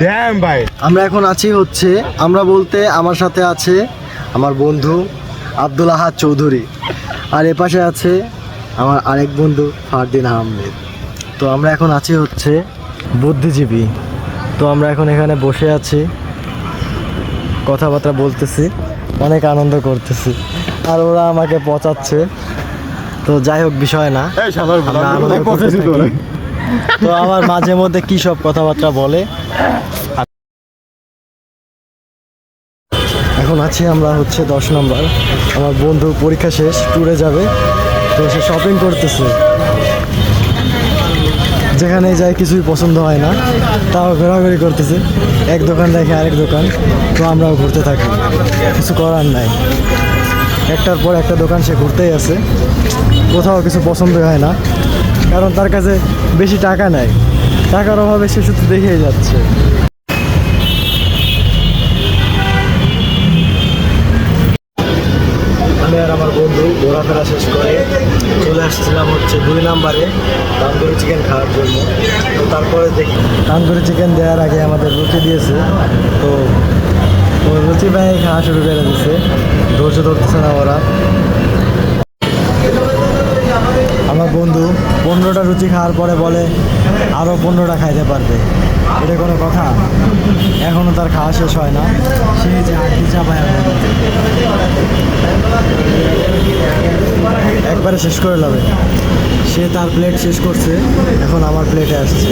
Dam ভাই। আমরা এখন আছি হচ্ছে, আমরা বলতে আমার সাথে আছে আমার বন্ধু আব্দুল আহাদ চৌধুরী, আর এপাশে আছে আমার আরেক বন্ধু ফারদিন আহমেদ। তো আমরা এখন আছি হচ্ছে বুদ্ধিজীবী। তো আমরা এখন এখানে বসে আছি, কথাবার্তা বলতেছি, অনেক আনন্দ করতেছি, আর ওরা আমাকে পচাচ্ছে। তো যাই হোক, বিষয় না, আমরা আনন্দ করতে থাকি। তো আমার মাঝে মধ্যে কী সব কথাবার্তা বলে। এখন আছি আমরা হচ্ছে 10 নম্বর, আমার বন্ধু পরীক্ষা শেষ, ট্যুরে যাবে, তো সে শপিং করতেছে। যেখানে যাই কিছুই পছন্দ হয় না, তাও ঘোরাঘুরি করতেছে, এক দোকান দেখে আরেক দোকান। তো আমরাও ঘুরতে থাকি, কিছু করার নাই, একটার পর একটা দোকান সে ঘুরতেই আছে। কোথাও কিছু পছন্দ হয় না, কারণ তার কাছে বেশি টাকা নাই, টাকার অভাবে সে শুধু দেখেই যাচ্ছে। আমি আর আমার বন্ধু ঘোরাফেরা শেষ করে চলে আসছিলাম হচ্ছে 2 নম্বরে তান্দুরি চিকেন খাওয়ার জন্য। তো তারপরে দেখি তান্দুরি চিকেন দেওয়ার আগে আমাদের রুচি দিয়েছে, তো ওই রুচি ভাই খাওয়া শুরু করে দিচ্ছে, ধৈর্য ধরতেছে না ওরা। আমার বন্ধু 15টা রুচি খাওয়ার পরে বলে আরও 15টা খাইতে পারবে, এটা কোনো কথা? এখনও তার খাওয়া শেষ হয় না, সে যে আটটি চাপায় একবারে শেষ করে নেবে। সে তার প্লেট শেষ করছে, এখন আমার প্লেটে আসছে।